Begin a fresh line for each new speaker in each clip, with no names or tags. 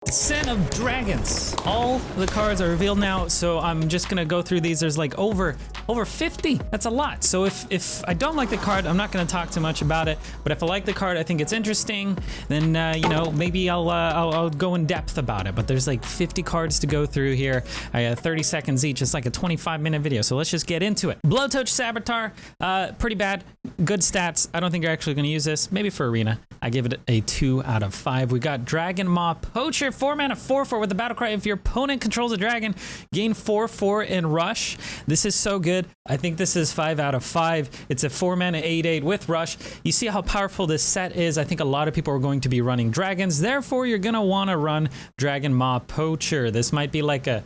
Scent of Dragons. All the cards are revealed now, so I'm just gonna go through these. There's like over 50. That's a lot. So if I don't like the card, I'm not gonna talk too much about it. But if I like the card, I think it's interesting, then you know, maybe I'll go in depth about it. But there's like 50 cards to go through here. I have 30 seconds each. It's like a 25-minute video. So let's just get into it. Blowtorch Saboteur, pretty bad. Good stats. I don't think you're actually gonna use this. Maybe for Arena. I give it a 2 out of 5. We got Dragon Maw Poacher, 4 mana 4/4 with the battle cry. If your opponent controls a dragon, gain 4/4 in rush. This is so good. I think this is 5 out of 5. It's a 4 mana 8/8 with rush. You see how powerful this set is. I think a lot of people are going to be running dragons. Therefore, you're gonna want to run Dragon Maw Poacher. This might be like a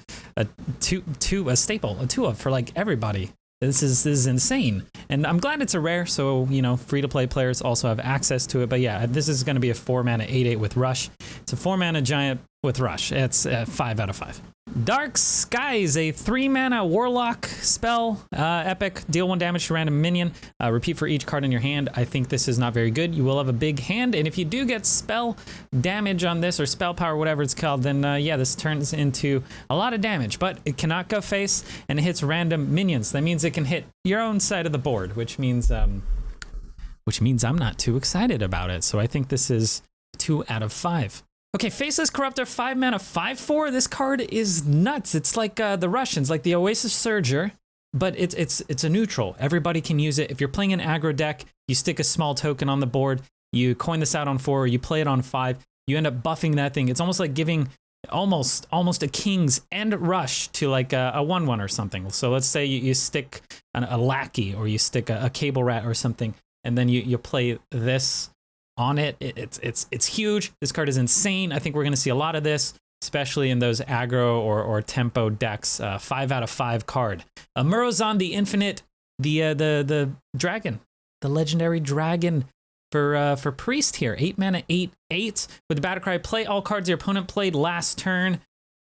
staple, a 2-of for like everybody. This is insane, and I'm glad it's a rare, so you know, free-to-play players also have access to it. But yeah, this is going to be a 4 mana 8/8 with rush. It's a 4 mana giant with rush. It's 5 out of 5. Dark Skies, a 3 mana warlock spell, epic. Deal 1 damage to random minion. Repeat for each card in your hand. I think this is not very good. You will have a big hand, and if you do get spell damage on this, or spell power, whatever it's called, then yeah, this turns into a lot of damage. But it cannot go face, and it hits random minions. That means it can hit your own side of the board, which means I'm not too excited about it. So I think this is 2 out of 5. Okay, Faceless Corrupt, 5 mana 5/4. This card is nuts. It's like the Russians, like the Oasis Surger, but it's a neutral. Everybody can use it. If you're playing an aggro deck, you stick a small token on the board, you coin this out on 4, you play it on 5, you end up buffing that thing. It's almost like giving almost a King's and rush to like a 1/1 or something. So let's say you stick a lackey, or you stick a cable rat or something, and then you play this on it. It's huge. This card is insane. I think we're going to see a lot of this, especially in those aggro or tempo decks. 5 out of 5 card. Murozond the Infinite, the dragon, the legendary dragon for priest here. 8 mana 8/8 with the battle cry. Play all cards your opponent played last turn.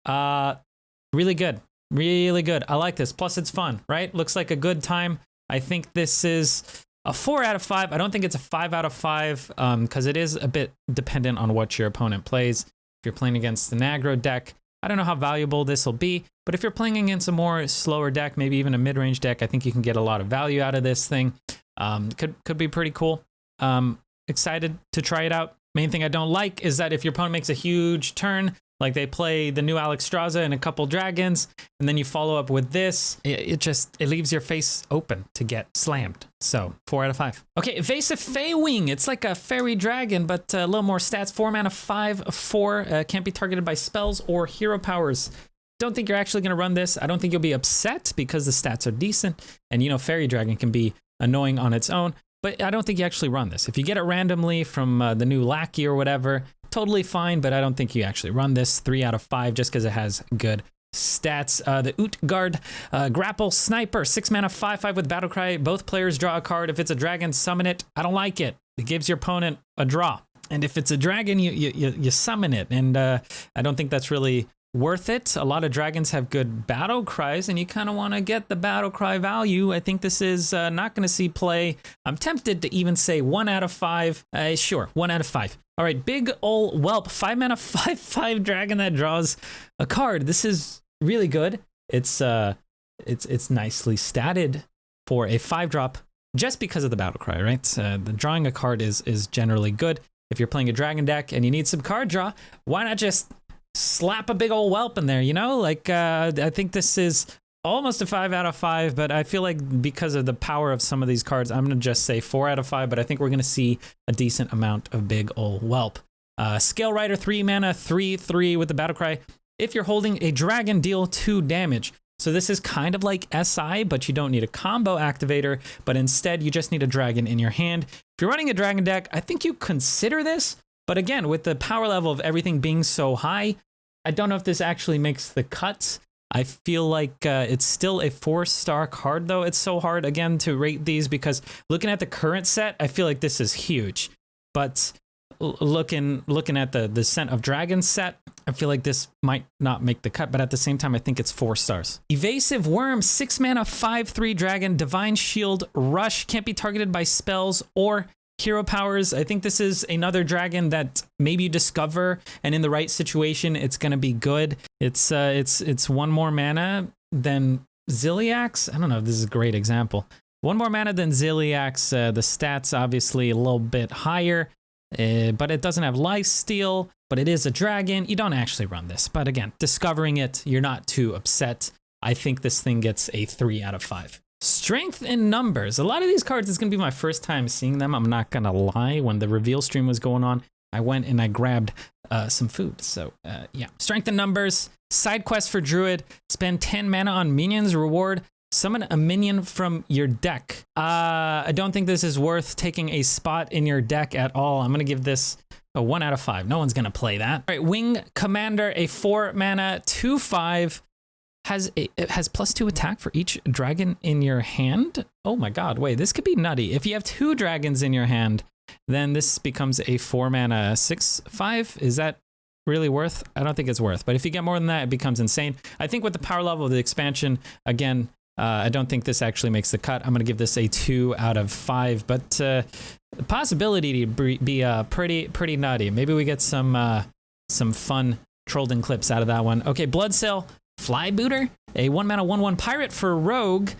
Really good. Really good. I like this. Plus it's fun, right? Looks like a good time. I think this is a 4 out of 5. I don't think it's a 5 out of 5 because it is a bit dependent on what your opponent plays. If you're playing against an aggro deck, I don't know how valuable this will be, but if you're playing against a more slower deck, maybe even a mid-range deck, I think you can get a lot of value out of this thing. Could be pretty cool. Excited to try it out. Main thing I don't like is that if your opponent makes a huge turn, like they play the new Alexstrasza and a couple dragons, and then you follow up with this, it leaves your face open to get slammed. So 4 out of 5. Okay, Evasive Feywing. It's like a fairy dragon, but a little more stats. 4 mana 5/4. Can't be targeted by spells or hero powers. Don't think you're actually going to run this. I don't think you'll be upset because the stats are decent. And you know, fairy dragon can be annoying on its own, but I don't think you actually run this. If you get it randomly from the new lackey or whatever, totally fine, but I don't think you actually run this. 3 out of 5 just because it has good stats. The Utgard Grapple Sniper, 6 mana 5/5 with battle cry. Both players draw a card. If it's a dragon, summon it. I don't like it. It gives your opponent a draw. And if it's a dragon, you summon it. And I don't think that's really worth it. A lot of dragons have good battle cries, and you kind of want to get the battle cry value. I think this is not going to see play. I'm tempted to even say 1 out of 5. Sure, 1 out of 5. All right, Big Ol' Whelp, 5 mana 5/5 dragon that draws a card. This is really good. It's nicely statted for a 5-drop just because of the battle cry, right? The drawing a card is generally good. If you're playing a dragon deck and you need some card draw, why not just slap a big old whelp in there, you know? Like, I think this is almost a 5 out of 5, but I feel like because of the power of some of these cards, I'm going to just say 4 out of 5, but I think we're going to see a decent amount of big old whelp. Scale Rider, 3 mana 3/3 with the battle cry. If you're holding a dragon, deal 2 damage. So this is kind of like SI, but you don't need a combo activator, but instead you just need a dragon in your hand. If you're running a dragon deck, I think you consider this. But again, with the power level of everything being so high, I don't know if this actually makes the cuts. I feel like it's still a 4-star card, though. It's so hard, again, to rate these because looking at the current set, I feel like this is huge. But looking at the Scent of Dragons set, I feel like this might not make the cut, but at the same time, I think it's 4 stars. Evasive Worms, 6 mana 5/3 dragon, Divine Shield, Rush, can't be targeted by spells or hero powers. I think this is another dragon that maybe you discover, and in the right situation, it's gonna be good. It's one more mana than Ziliax. I don't know if this is a great example. One more mana than Ziliax. The stats obviously a little bit higher, but it doesn't have lifesteal. But it is a dragon. You don't actually run this, but again, discovering it, you're not too upset. I think this thing gets a 3 out of 5. Strength in numbers. A lot of these cards, it's gonna be my first time seeing them. I'm not gonna lie. When the reveal stream was going on, I went and I grabbed some food. So yeah, strength in numbers. Side quest for Druid. Spend 10 mana on minions. Reward. Summon a minion from your deck. I don't think this is worth taking a spot in your deck at all. I'm gonna give this a 1 out of 5. No one's gonna play that. All right, Wing Commander, a 4 mana 2/5. It has +2 attack for each dragon in your hand. Oh my god, wait, this could be nutty. If you have 2 dragons in your hand, then this becomes a 4 mana 6/5. Is that really worth? I don't think it's worth, but if you get more than that, it becomes insane. I think with the power level of the expansion, again, I don't think this actually makes the cut. I'm gonna give this a 2 out of 5, but the possibility to be pretty nutty. Maybe we get some fun trolling clips out of that one. Okay, Bloodsail, Flybooter, a 1 mana 1/1 pirate for Rogue.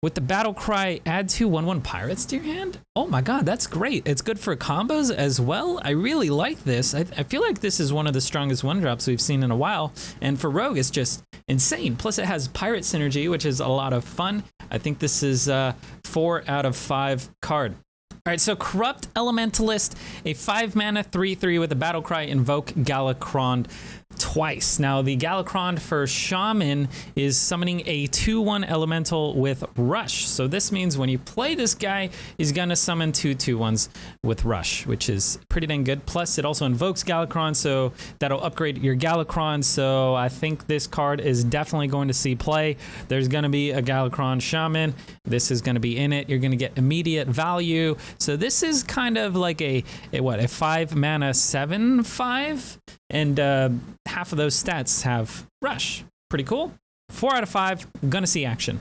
With the battle cry, add 2 1/1 pirates to your hand. Oh my god, that's great. It's good for combos as well. I really like this. I feel like this is one of the strongest 1-drops we've seen in a while. And for Rogue, it's just insane. Plus it has pirate synergy, which is a lot of fun. I think this is a 4 out of 5 card. All right, so Corrupt Elementalist, a 5 mana 3/3 with a battle cry, invoke Galakrond twice. Now the Galakrond for Shaman is summoning a 2/1 elemental with Rush. So this means when you play this guy, he's gonna summon 2 2/1s with Rush, which is pretty dang good. Plus it also invokes Galakrond, so that'll upgrade your Galakrond. So I think this card is definitely going to see play. There's gonna be a Galakrond Shaman. This is gonna be in it. You're gonna get immediate value. So this is kind of like a 5 mana 7/5, and half of those stats have Rush. Pretty cool. 4 out of 5. Gonna see action.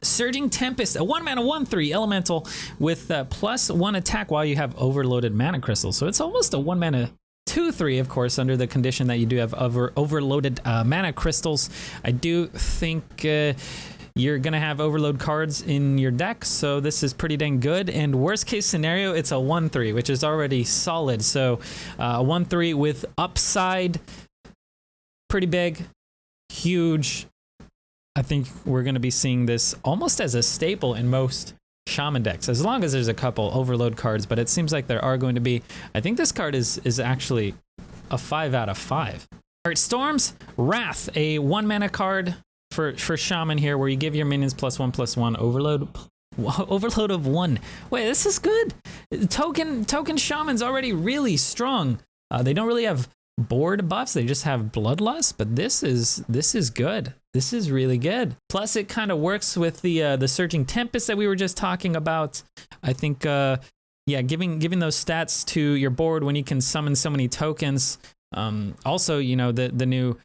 Surging Tempest, a 1 mana 1/3 elemental with +1 attack while you have overloaded mana crystals. So it's almost a 1 mana 2/3, of course, under the condition that you do have overloaded mana crystals. I do think you're gonna have overload cards in your deck, so this is pretty dang good. And worst case scenario, it's a 1/3, which is already solid. So a 1/3 with upside, pretty big, huge. I think we're gonna be seeing this almost as a staple in most Shaman decks, as long as there's a couple overload cards, but it seems like there are going to be. I think this card is actually a 5 out of 5. All right, Storm's Wrath, a 1 mana card for Shaman here, where you give your minions +1/+1 overload of 1. Wait, this is good. Token Shaman's already really strong. They don't really have board buffs, they just have bloodlust, but this is good. This is really good. Plus it kind of works with the Surging Tempest that we were just talking about. I think yeah, giving those stats to your board when you can summon so many tokens. Also, you know, the new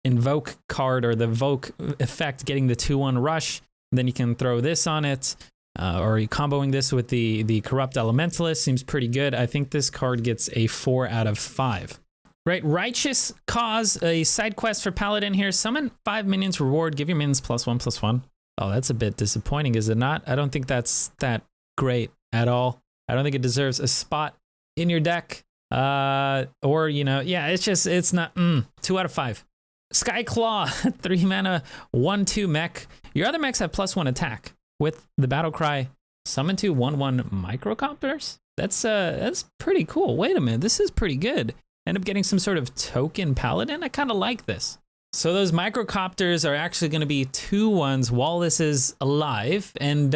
invoke card, or the Voke effect, getting the 2/1 Rush, then you can throw this on it, or comboing this with the Corrupt Elementalist seems pretty good. I think this card gets a 4 out of 5. Right, Righteous Cause, a side quest for Paladin here. Summon 5 minions, reward, give your minions +1/+1. Oh, that's a bit disappointing, is it not? I don't think that's that great at all. I don't think it deserves a spot in your deck. Or, you know, yeah, it's not, 2 out of 5. Skyclaw, 3 mana 1/2 mech. Your other mechs have +1 attack with the battle cry. Summon 2 1/1 microcopters. That's pretty cool. Wait a minute, this is pretty good. End up getting some sort of token paladin. I kind of like this. So those microcopters are actually going to be 2/1s while this is alive, and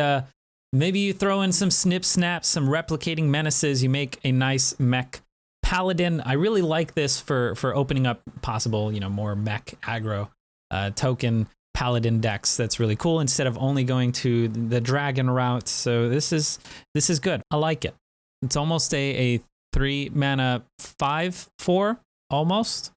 maybe you throw in some snip snaps, some replicating menaces. You make a nice mech paladin. I really like this for opening up possible, you know, more mech aggro token paladin decks. That's really cool, instead of only going to the dragon route. So this is good. I like it. It's almost a 3 mana 5/4 almost,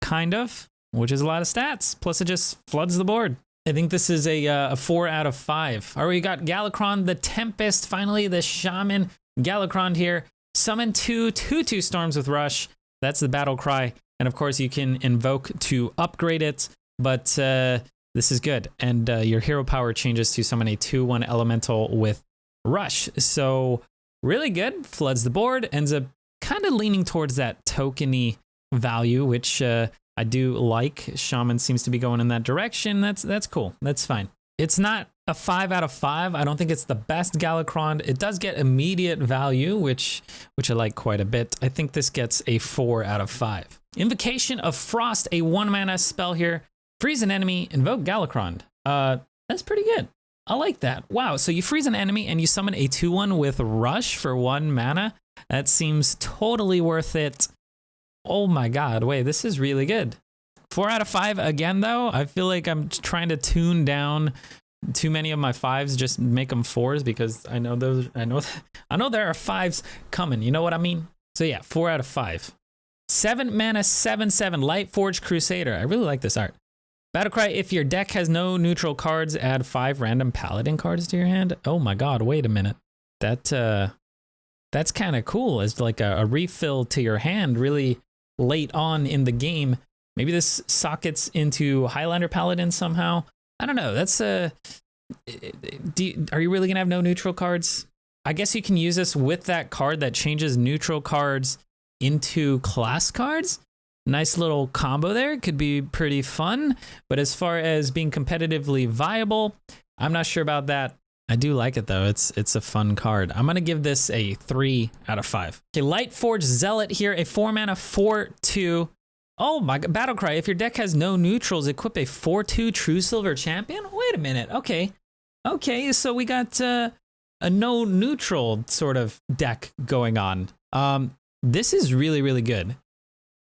kind of, which is a lot of stats. Plus it just floods the board. I think this is a 4 out of 5. All right, we got Galakrond the Tempest, finally the Shaman Galakrond here. Summon 2/2/2 storms with Rush. That's the battle cry. And of course, you can invoke to upgrade it, but this is good. And your hero power changes to summon a 2/1 elemental with Rush. So really good. Floods the board. Ends up kind of leaning towards that tokeny value, which I do like. Shaman seems to be going in that direction. That's cool. That's fine. It's not a 5 out of 5. I don't think it's the best Galakrond. It does get immediate value, which I like quite a bit. I think this gets a 4 out of 5. Invocation of Frost, a 1-mana spell here. Freeze an enemy, invoke Galakrond. That's pretty good. I like that. Wow, so you freeze an enemy and you summon a 2/1 with Rush for 1 mana. That seems totally worth it. Oh my god, wait, this is really good. 4 out of 5 again, though. I feel like I'm trying to tune down too many of my 5s, just make them 4s, because I know there are 5s coming. You know what I mean? So yeah, 4 out of 5. 7 mana, 7/7 Lightforged Crusader. I really like this art. Battlecry, if your deck has no neutral cards, add 5 random Paladin cards to your hand. Oh my god, wait a minute. That's kind of cool. It's like a refill to your hand really late on in the game. Maybe this sockets into Highlander Paladin somehow. I don't know. That's are you really gonna have no neutral cards? I guess you can use this with that card that changes neutral cards into class cards. Nice little combo there. Could be pretty fun. But as far as being competitively viable, I'm not sure about that. I do like it though. It's a fun card. I'm gonna give this a 3 out of 5. Okay, Lightforged Zealot here, a 4-mana 4/2. Oh my god, Battlecry, if your deck has no neutrals, equip a 4/2 True Silver Champion? Wait a minute, okay. Okay, so we got a no neutral sort of deck going on. This is really, really good.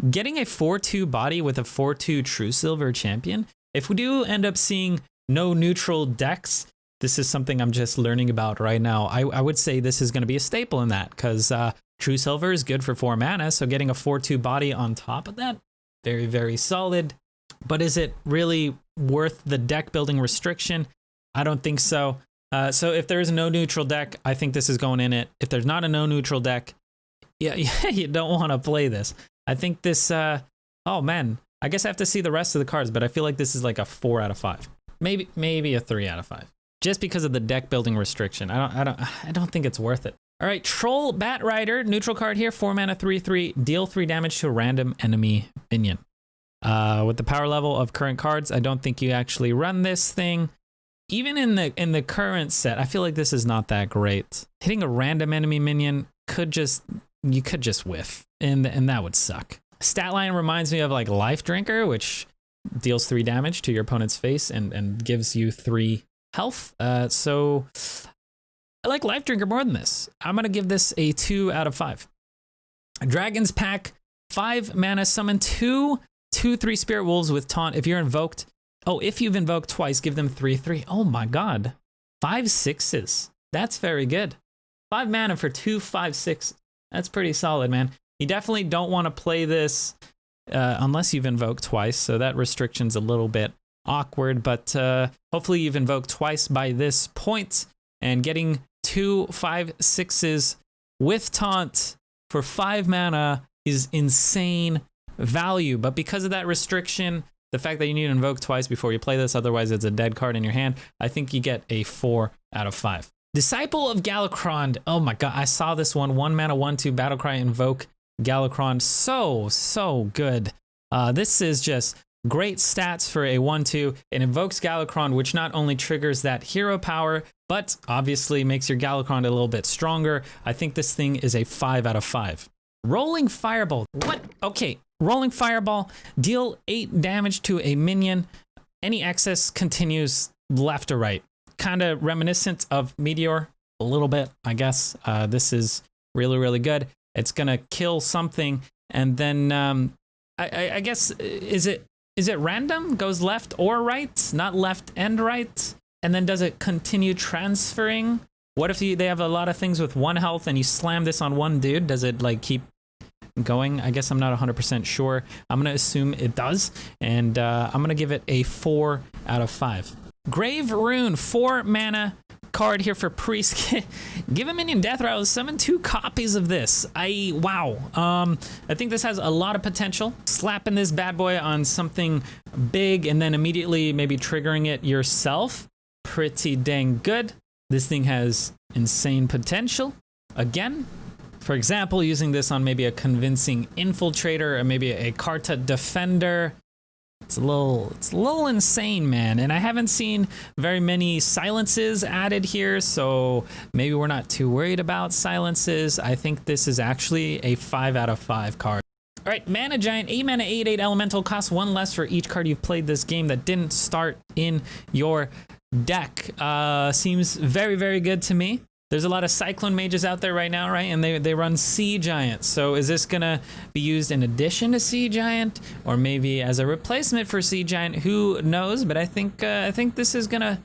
Getting a 4/2 body with a 4/2 True Silver Champion, if we do end up seeing no neutral decks, this is something I'm just learning about right now. I would say this is going to be a staple in that, because True Silver is good for 4 mana, so getting a 4/2 body on top of that, very, very solid. But is it really worth the deck building restriction? I don't think so. So if there is a no neutral deck, I think this is going in it. If there's not a no neutral deck, yeah, you don't want to play this. I think this, oh man, I guess I have to see the rest of the cards, but I feel like this is like a 4 out of 5. Maybe a 3 out of 5. Just because of the deck building restriction. I don't think it's worth it. All right, Troll Batrider, neutral card here, 4 mana 3/3, deal 3 damage to a random enemy minion. With the power level of current cards, I don't think you actually run this thing. Even in the current set, I feel like this is not that great. Hitting a random enemy minion you could just whiff, and that would suck. Stat line reminds me of like Life Drinker, which deals 3 damage to your opponent's face and gives you 3 health. So I like Life Drinker more than this. I'm gonna give this a 2 out of 5. Dragon's Pack, 5 mana, summon 2/3 Spirit Wolves with Taunt. If you're invoked, if you've invoked twice, give them 3/3. Oh my god, 5 6s. That's very good. 5 mana for 2 5/6. That's pretty solid, man. You definitely don't want to play this unless you've invoked twice, so that restriction's a little bit awkward, but hopefully you've invoked twice by this point, and getting 2 5/6s with Taunt for 5 mana is insane value. But because of that restriction, the fact that you need to invoke twice before you play this, otherwise it's a dead card in your hand, I think you get a 4 out of 5. Disciple of Galakrond. Oh my god, I saw this one. 1 mana 1/2 Battlecry, invoke Galakrond. So good. This is just great stats for a 1/2. It invokes Galakrond, which not only triggers that hero power, but obviously makes your Galakrond a little bit stronger. I think this thing is a 5 out of 5. Rolling Fireball. What? Okay, Rolling Fireball. Deal 8 damage to a minion. Any excess continues left or right. Kind of reminiscent of Meteor a little bit, I guess. This is really, really good. It's gonna kill something, and then I guess is it random? Goes left or right, not left and right, and then does it continue transferring? What if they have a lot of things with 1 health and you slam this on one dude? Does it like keep going? I guess I'm not 100% sure. I'm gonna assume it does, and I'm gonna give it a 4 out of 5. Grave Rune, 4 mana, card here for Priest. Give a minion death rattle, summon 2 copies of this. Wow. I think this has a lot of potential. Slapping this bad boy on something big and then immediately maybe triggering it yourself. Pretty dang good. This thing has insane potential. Again, for example, using this on maybe a convincing infiltrator or maybe a Karta defender. It's a little insane, man. And I haven't seen very many silences added here, so maybe we're not too worried about silences. I think this is actually a 5 out of 5 card. All right, Mana Giant, 8 mana, 8/8 elemental, costs 1 less for each card you've played this game that didn't start in your deck. Seems very, very good to me. There's a lot of Cyclone Mages out there right now, right? And they run Sea Giant. So is this gonna be used in addition to Sea Giant, or maybe as a replacement for Sea Giant? Who knows? But I think this is gonna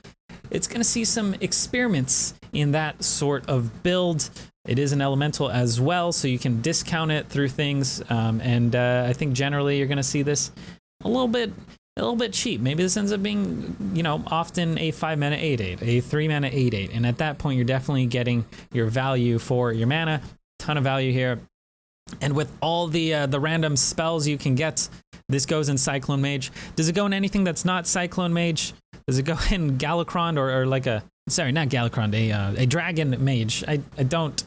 see some experiments in that sort of build. It is an elemental as well, so you can discount it through things. I think generally you're gonna see this a little bit cheap. Maybe this ends up being, you know, often a 5 mana 8/8, a 3 mana 8/8, and at that point you're definitely getting your value for your mana. Ton of value here, and with all the random spells you can get, this goes in Cyclone Mage. Does it go in anything that's not Cyclone Mage? Does it go in Galakrond or like a, sorry, not Galakrond, a Dragon Mage? I don't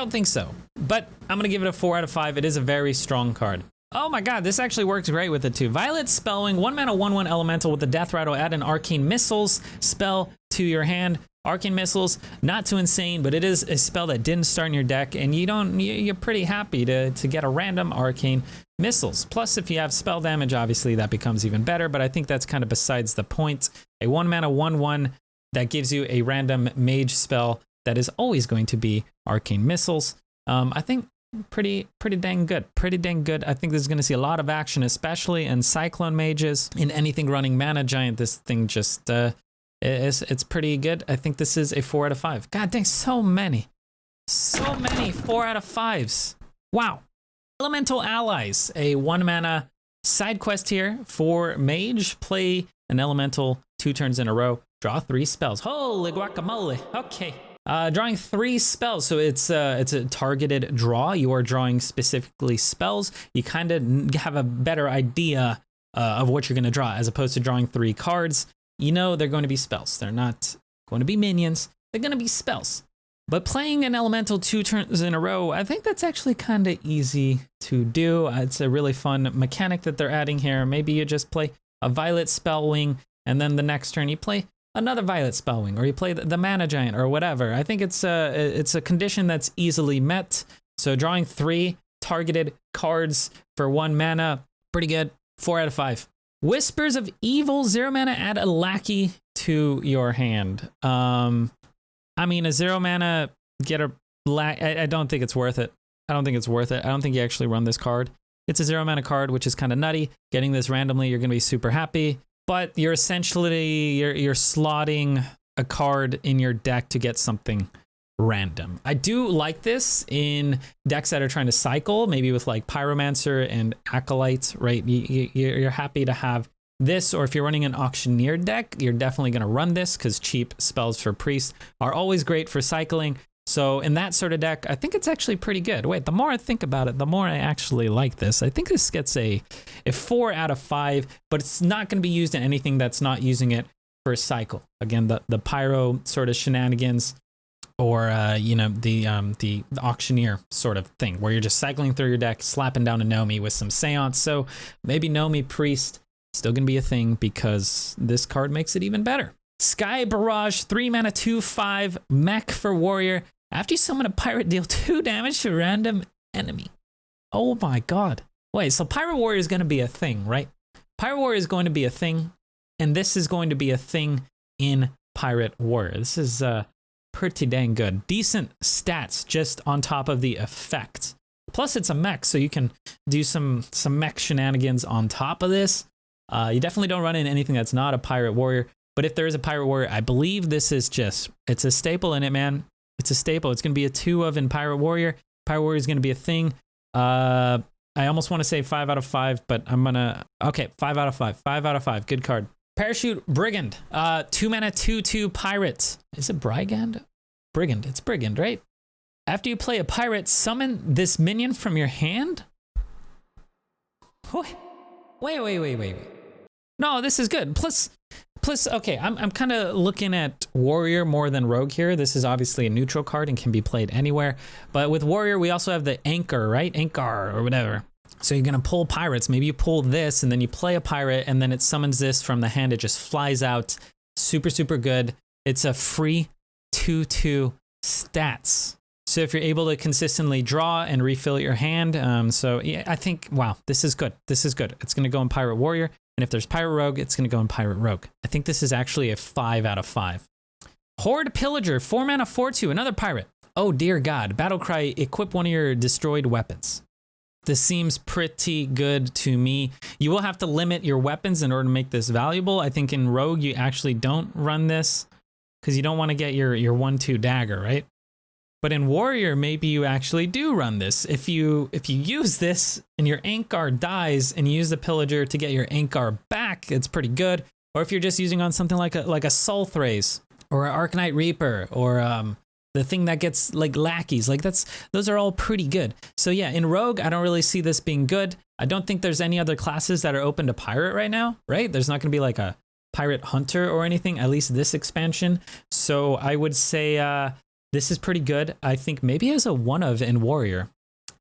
think so. But I'm gonna give it a 4 out of 5. It is a very strong card. Oh my god, this actually works great with it too. Violet Spellwing, 1 mana 1/1 elemental with the Death Rattle, add an Arcane Missiles spell to your hand. Arcane Missiles, not too insane, but it is a spell that didn't start in your deck, and you're pretty happy to get a random Arcane Missiles. Plus, if you have spell damage, obviously that becomes even better, but I think that's kind of besides the point. A 1 mana 1/1 that gives you a random mage spell that is always going to be Arcane Missiles. I think pretty dang good. I think this is going to see a lot of action, especially in Cyclone Mages. In anything running Mana Giant, this thing just it's pretty good. I think this is a 4 out of 5. God dang, so many 4 out of 5s. Wow. Elemental Allies, a 1 mana side quest here for Mage. Play an elemental 2 turns in a row. Draw 3 spells. Holy guacamole. Okay. Drawing 3 spells, so it's a targeted draw. You are drawing specifically spells. You kind of have a better idea of what you're going to draw, as opposed to drawing 3 cards. You know they're going to be spells. They're not going to be minions. They're going to be spells. But playing an elemental 2 turns in a row, I think that's actually kind of easy to do. It's a really fun mechanic that they're adding here. Maybe you just play a Violet Spellwing, and then the next turn you play another Violet Spellwing, or you play the Mana Giant or whatever. I think it's a condition that's easily met. So drawing 3 targeted cards for 1 mana, pretty good. 4 out of 5. Whispers of Evil, 0 mana, add a lackey to your hand. I mean, a 0 mana, get a I don't think it's worth it. I don't think you actually run this card. It's a 0 mana card, which is kind of nutty. Getting this randomly, you're gonna be super happy. But you're essentially, you're slotting a card in your deck to get something random. I do like this in decks that are trying to cycle, maybe with like Pyromancer and Acolyte, right? You're happy to have this, or if you're running an Auctioneer deck, you're definitely going to run this because cheap spells for Priest are always great for cycling. So in that sort of deck, I think it's actually pretty good. Wait, the more I think about it, the more I actually like this. I think this gets a 4 out of 5, but it's not going to be used in anything that's not using it for a cycle. Again, the Pyro sort of shenanigans, or you know, the Auctioneer sort of thing, where you're just cycling through your deck, slapping down a Nomi with some Seance. So maybe Nomi Priest still going to be a thing because this card makes it even better. Sky Barrage, 3 mana 2/5 mech for warrior. After you summon a pirate, deal 2 damage to a random enemy. Oh my god. Wait, so Pirate Warrior is going to be a thing, right? Pirate Warrior is going to be a thing, and this is going to be a thing in Pirate Warrior. This is pretty dang good. Decent stats just on top of the effect. Plus it's a mech, so you can do some mech shenanigans on top of this. You definitely don't run in anything that's not a Pirate Warrior. But if there is a Pirate Warrior, I believe this is it's a staple in it, man. It's a staple. It's going to be a 2 of in Pirate Warrior. Pirate Warrior is going to be a thing. I almost want to say 5 out of 5, but I'm going to... Okay, 5 out of 5. 5 out of 5. Good card. Parachute Brigand. 2 mana 2/2 pirate. Is it Brigand? Brigand. It's Brigand, right? After you play a pirate, summon this minion from your hand? Wait. No, this is good. Plus, okay, I'm kind of looking at Warrior more than Rogue here. This is obviously a neutral card and can be played anywhere. But with Warrior, we also have the Anchor, right? Anchor or whatever. So you're gonna pull pirates. Maybe you pull this and then you play a pirate and then it summons this from the hand. It just flies out. Super, super good. It's a free 2/2 stats. So if you're able to consistently draw and refill your hand, so yeah, I think, wow, this is good. This is good. It's gonna go in Pirate Warrior. And if there's Pirate Rogue, it's gonna go in Pirate Rogue. I think this is actually a 5 out of 5. Horde Pillager, 4 mana 4/2, another pirate. Oh dear God, Battlecry, equip one of your destroyed weapons. This seems pretty good to me. You will have to limit your weapons in order to make this valuable. I think in Rogue, you actually don't run this because you don't want to get your 1/2 dagger, right? But in Warrior, maybe you actually do run this. If you use this and your Ankar dies and you use the Pillager to get your Ankar back, it's pretty good. Or if you're just using on something like a Soul Thrace or an Arcanite Reaper or the thing that gets like lackeys, like those are all pretty good. So yeah, in Rogue, I don't really see this being good. I don't think there's any other classes that are open to Pirate right now, right? There's not gonna be like a Pirate Hunter or anything, at least this expansion. So I would say this is pretty good. I think maybe as a 1 of in Warrior.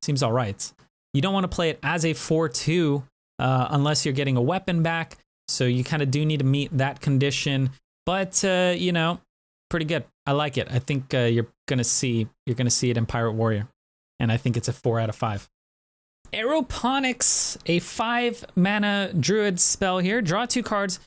Seems all right. You don't want to play it as a 4/2 unless you're getting a weapon back. So you kind of do need to meet that condition. But, you know, pretty good. I like it. I think you're gonna see it in Pirate Warrior. And I think it's a 4 out of 5. Aeroponics, a 5 mana druid spell here. Draw 2 cards.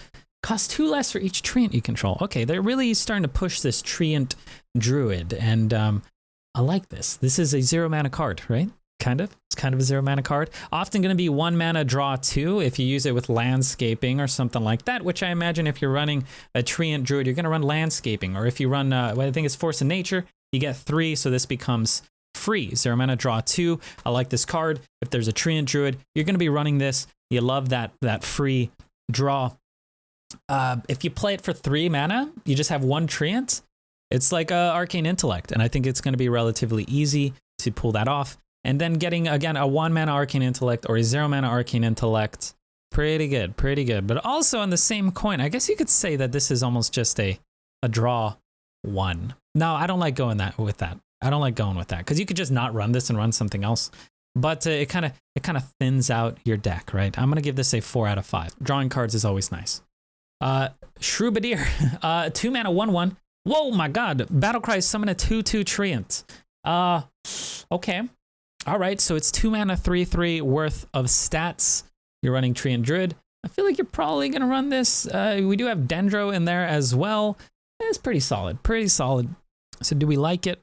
Cost 2 less for each treant you control. Okay, they're really starting to push this treant druid, and I like this. This is a 0 mana card, right? Kind of. It's kind of a 0 mana card. Often going to be 1 mana draw 2 if you use it with landscaping or something like that, which I imagine if you're running a treant druid, you're going to run landscaping. Or if you run, well, I think it's Force of Nature, you get 3, so this becomes free. 0 mana draw 2. I like this card. If there's a treant druid, you're going to be running this. You love that free draw. If you play it for 3 mana, you just have 1 treant. It's like Arcane Intellect, and I think it's going to be relatively easy to pull that off. And then getting, again, a 1 mana Arcane Intellect or a 0 mana Arcane Intellect, pretty good, pretty good. But also on the same coin, I guess you could say that this is almost just a draw 1. No, I don't like going with that. I don't like going with that because you could just not run this and run something else. But it kind of thins out your deck, right? I'm going to give this a 4 out of 5. Drawing cards is always nice. Shrubadier, 2 mana 1/1. Whoa, my God! Battlecry summon a 2/2 treant. Okay, all right. So it's 2 mana 3/3 worth of stats. You're running treant druid. I feel like you're probably gonna run this. We do have Dendro in there as well. It's pretty solid, pretty solid. So do we like it?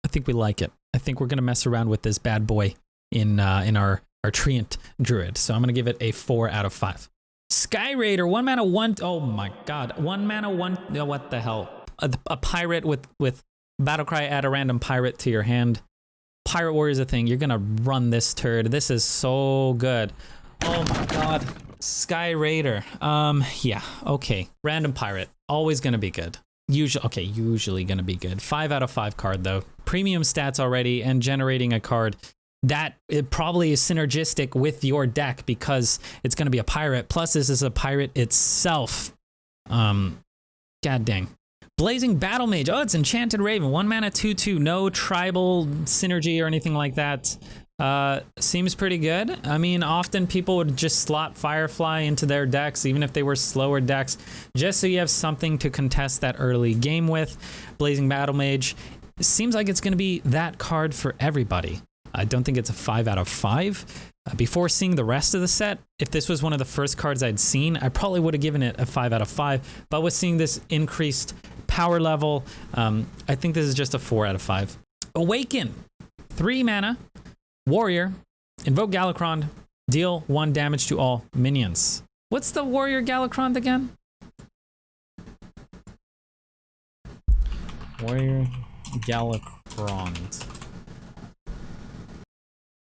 I think we like it. I think we're gonna mess around with this bad boy in our treant druid. So I'm gonna give it a 4 out of 5. Sky Raider, 1 mana 1. Oh my God, 1 mana 1. Oh, what the hell? A pirate with Battlecry, add a random pirate to your hand. Pirate Warrior is a thing. You're gonna run this turd. This is so good. Oh my God, Sky Raider. Yeah, okay. Random pirate, always gonna be good. Usually gonna be good. 5 out of 5 card though. Premium stats already and generating a card that it probably is synergistic with your deck because it's going to be a pirate. Plus, this is a pirate itself. God dang. Blazing Battle Mage. Oh, it's Enchanted Raven. 1 mana 2/2. No tribal synergy or anything like that. Seems pretty good. I mean, often people would just slot Firefly into their decks, even if they were slower decks, just so you have something to contest that early game with. Blazing Battle Mage. Seems like it's going to be that card for everybody. I don't think it's a 5 out of 5. Before seeing the rest of the set, if this was one of the first cards I'd seen, I probably would have given it a 5 out of 5. But with seeing this increased power level, I think this is just a 4 out of 5. Awaken, 3 mana, Warrior, invoke Galakrond, deal 1 damage to all minions. What's the Warrior Galakrond again? Warrior Galakrond.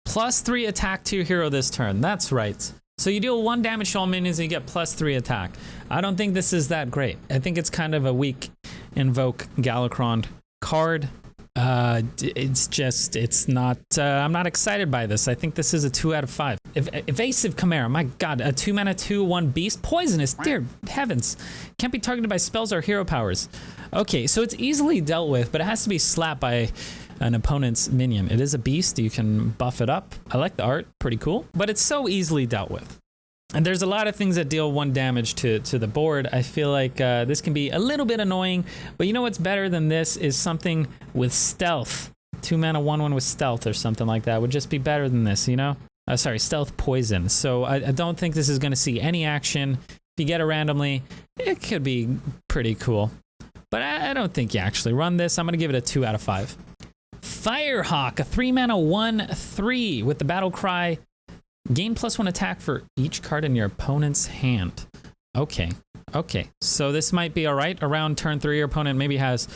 +3 attack to your hero this turn. That's right. So you deal 1 damage to all minions and you get +3 attack. I don't think this is that great. I think it's kind of a weak Invoke Galakrond card. It's not, I'm not excited by this. I think this is a 2 out of 5. Evasive Chimera, my god, a 2 mana 2/1 beast, poisonous, dear heavens. Can't be targeted by spells or hero powers. Okay, so it's easily dealt with, but it has to be slapped by an opponent's minion. It is a beast, you can buff it up. I like the art, pretty cool, but it's so easily dealt with. And there's a lot of things that deal 1 damage to the board. I feel like this can be a little bit annoying, but you know what's better than this is something with stealth. 2 mana 1/1 with stealth or something like that would just be better than this, you know? Sorry, stealth poison. So I don't think this is gonna see any action. If you get it randomly, it could be pretty cool. But I don't think you actually run this. I'm gonna give it a 2 out of 5. Firehawk, a 3 mana 1/3 with the battle cry. Gain +1 attack for each card in your opponent's hand. Okay, okay. So this might be all right. Around turn 3, your opponent maybe has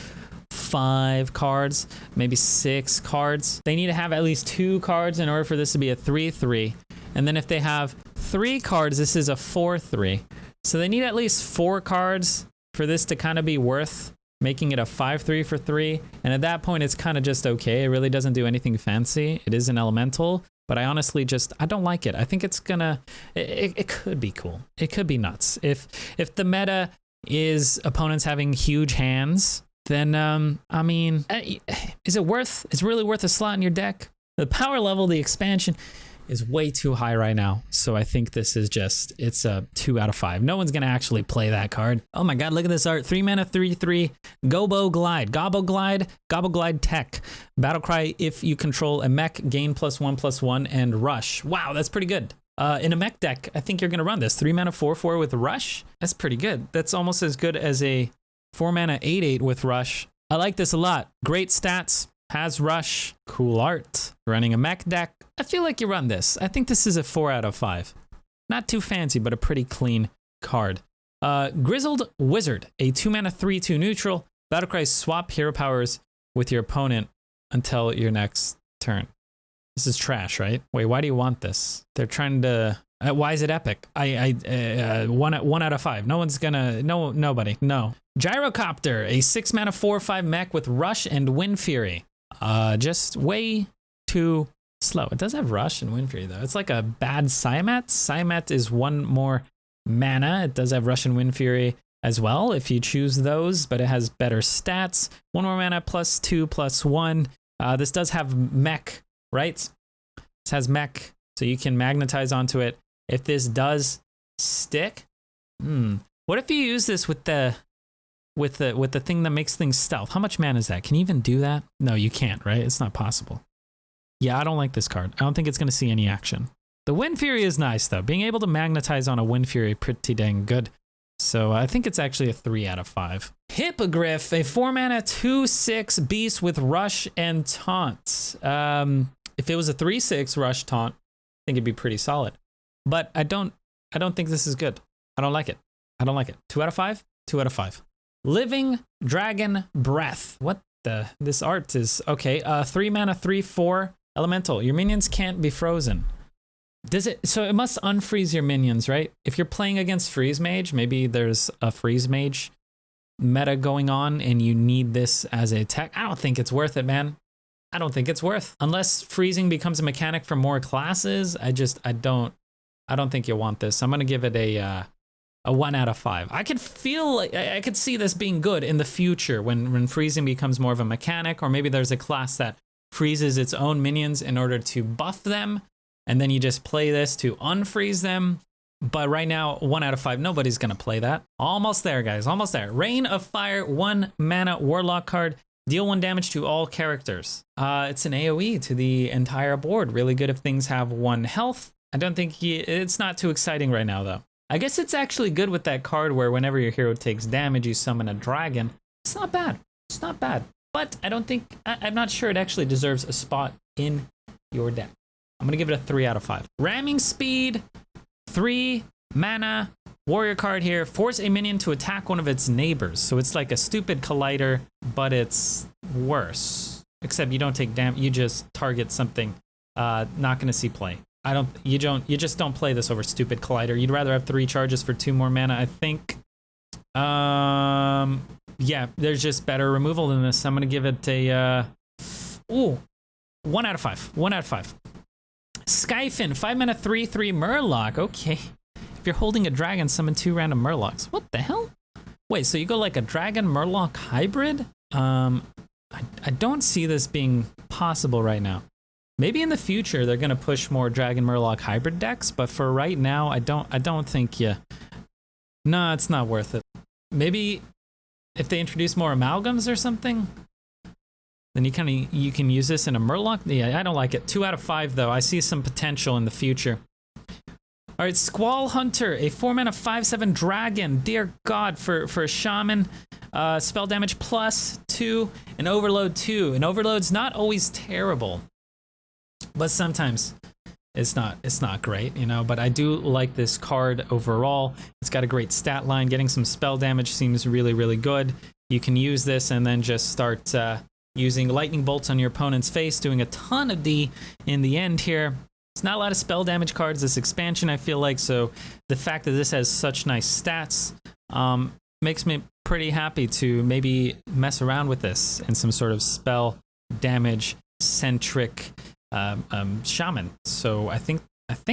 5 cards, maybe 6 cards. They need to have at least 2 cards in order for this to be a 3/3. And then if they have 3 cards, this is a 4/3. So they need at least 4 cards for this to kind of be worth making it a 5/3 for 3. And at that point, it's kind of just okay. It really doesn't do anything fancy. It is an elemental, but I honestly I don't like it. I think it's gonna, it could be cool. It could be nuts. If the meta is opponents having huge hands, then, I mean, is it worth, it's really worth a slot in your deck? The power level, the expansion is way too high right now. So I think this is just, it's a 2 out of 5. No one's gonna actually play that card. Oh my god, look at this art. 3 mana 3/3, Gobbo Glide, Gobbo Glide tech. Battle cry, if you control a mech, gain +1/+1 and rush. Wow, that's pretty good. In a mech deck, I think you're gonna run this. 3 mana 4/4 with rush. That's pretty good. That's almost as good as a 4 mana 8/8 with rush. I like this a lot. Great stats. Has rush, cool art, running a mech deck. I feel like you run this. I think this is a 4 out of 5. Not too fancy, but a pretty clean card. Grizzled Wizard, a 2 mana 3/2 neutral. Battlecry, swap hero powers with your opponent until your next turn. This is trash, right? Wait, why do you want this? They're trying to, why is it epic? 1 out of 5. No one's gonna, nobody, no. Gyrocopter, a 6 mana 4/5 mech with rush and wind fury. Just way too slow. It does have rush and wind fury though. It's like a bad Saimet. Saimet is 1 more mana. It does have rush and wind fury as well if you choose those, but it has better stats. 1 more mana +2/+1. This does have mech, right? This has mech, so you can magnetize onto it. If this does stick, what if you use this with the thing that makes things stealth? How much mana is that? Can you even do that? No, you can't, right? It's not possible. Yeah, I don't like this card. I don't think it's going to see any action. The Wind Fury is nice, though. Being able to magnetize on a Wind Fury, pretty dang good. So I think it's actually a 3 out of 5. Hippogriff, a 4 mana 2/6 beast with rush and taunt. If it was a 3/6 rush taunt, I think it'd be pretty solid. But I don't think this is good. I don't like it. I don't like it. 2 out of 5? 2 out of 5. Living Dragon Breath. What the? This art is okay. 3 mana 3/4 elemental. Your minions can't be frozen. Does it? So it must unfreeze your minions, right? If you're playing against Freeze Mage, maybe there's a Freeze Mage meta going on and you need this as a tech. I don't think it's worth it, man. I don't think it's worth. Unless freezing becomes a mechanic for more classes, I don't think you want this. I'm gonna give it a 1 out of 5. I could feel like I could see this being good in the future when freezing becomes more of a mechanic, or maybe there's a class that freezes its own minions in order to buff them, and then you just play this to unfreeze them. But right now, 1 out of 5, nobody's gonna play that. Almost there, guys, almost there. Rain of Fire, 1 mana warlock card. Deal 1 damage to all characters. It's an AoE to the entire board. Really good if things have 1 health. I don't think it's not too exciting right now, though. I guess it's actually good with that card where whenever your hero takes damage, you summon a dragon. It's not bad. It's not bad. But I don't think, I'm not sure it actually deserves a spot in your deck. I'm gonna give it a 3 out of 5. Ramming Speed, 3 mana, warrior card here. Force a minion to attack one of its neighbors. So it's like a stupid collider, but it's worse. Except you don't take damage, you just target something not gonna see play. you just don't play this over stupid Collider. You'd rather have 3 charges for 2 more mana, I think. Yeah, there's just better removal than this. I'm gonna give it a 1 out of 5. 1 out of 5. Skyfin, 5 mana 3/3 Murloc. Okay. If you're holding a dragon, summon 2 random Murlocs. What the hell? Wait, so you go like a dragon Murloc hybrid? I don't see this being possible right now. Maybe in the future they're gonna push more dragon Murloc hybrid decks, but for right now, I don't think No, it's not worth it. Maybe if they introduce more amalgams or something, then you can use this in a Murloc. Yeah, I don't like it. 2 out of 5 though. I see some potential in the future. All right, Squall Hunter, a 4 mana 5/7 dragon. Dear God, for a shaman, spell damage +2, and overload 2. And overload's not always terrible, but sometimes it's not great, you know. But I do like this card overall. It's got a great stat line. Getting some spell damage seems really, really good. You can use this and then just start using lightning bolts on your opponent's face, doing a ton of D in the end here. It's not a lot of spell damage cards this expansion, I feel like, so the fact that this has such nice stats makes me pretty happy to maybe mess around with this in some sort of spell damage centric shaman. So I think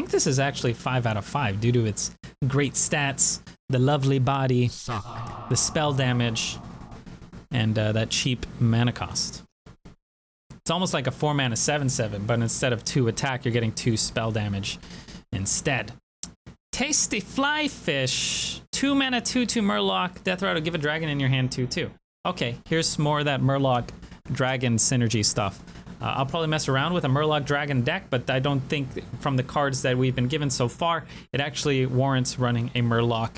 this is actually 5 out of 5 due to its great stats, the lovely body, the spell damage, and that cheap mana cost. It's almost like a 4 mana 7/7, but instead of 2 attack, you're getting 2 spell damage instead. Tasty Flyfish, 2 mana 2/2 Murloc, Death Rattle, give a dragon in your hand 2/2. Okay, here's more of that Murloc dragon synergy stuff. I'll probably mess around with a Murloc dragon deck, but I don't think from the cards that we've been given so far, it actually warrants running a Murloc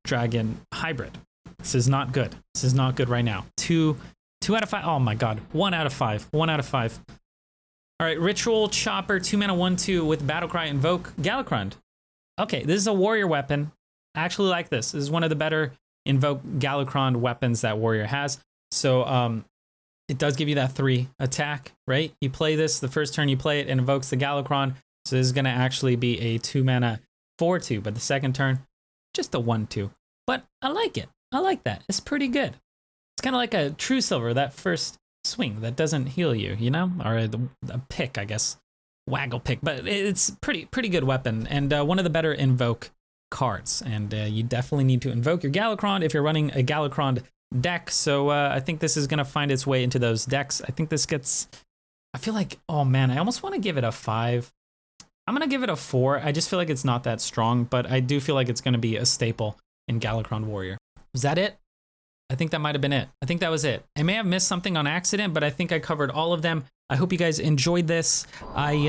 dragon hybrid. This is not good. This is not good right now. 2 out of 5. Oh my God. 1 out of 5. 1 out of 5. All right. Ritual Chopper, 2 mana 1/2 with Battlecry, invoke Galakrond. Okay, this is a warrior weapon. I actually like this. This is one of the better invoke Galakrond weapons that warrior has. So it does give you that 3 attack, right? You play this, the first turn you play it, it invokes the Galakrond. So this is going to actually be a 2 mana 4/2, but the second turn, just a 1/2. But I like it. I like that. It's pretty good. It's kind of like a True Silver, that first swing that doesn't heal you, you know? Or a pick, I guess. Waggle pick. But it's pretty good weapon. And one of the better invoke cards. And you definitely need to invoke your Galakrond if you're running a Galakrond deck. So I think this is going to find its way into those decks. I think this gets... I feel like... Oh, man. I almost want to give it a 5. I'm going to give it a 4. I just feel like it's not that strong. But I do feel like it's going to be a staple in Galakrond Warrior. Was that it? I think that might have been it. I think that was it. I may have missed something on accident, but I think I covered all of them. I hope you guys enjoyed this. I'm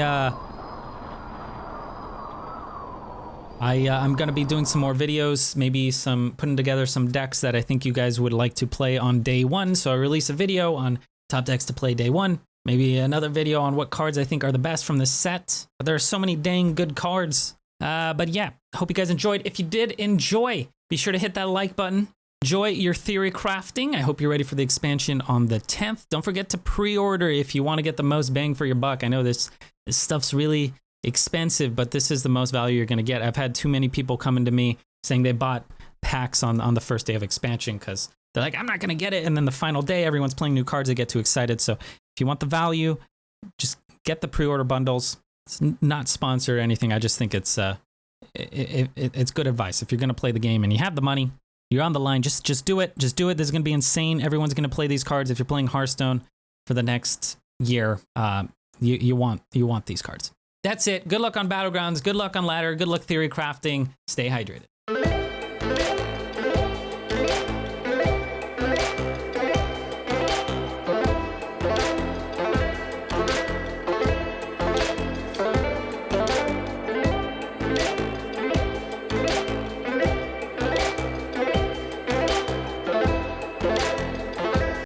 gonna be doing some more videos, maybe putting together some decks that I think you guys would like to play on day 1. So I release a video on top decks to play day 1. Maybe another video on what cards I think are the best from this set. But there are so many dang good cards. But yeah, hope you guys enjoyed. If you did enjoy, be sure to hit that like button. Enjoy your theory crafting. I hope you're ready for the expansion on the 10th. Don't forget to pre-order if you want to get the most bang for your buck. I know this stuff's really expensive, but this is the most value you're going to get. I've had too many people coming to me saying they bought packs on the first day of expansion because they're like, I'm not going to get it. And then the final day, everyone's playing new cards. They get too excited. So if you want the value, just get the pre-order bundles. It's not sponsored or anything. I just think it's good advice. If you're going to play the game and you have the money, you're on the line, just do it. Just do it. This is going to be insane. Everyone's going to play these cards. If you're playing Hearthstone for the next year, you want these cards. That's it. Good luck on Battlegrounds. Good luck on Ladder. Good luck theory crafting. Stay hydrated.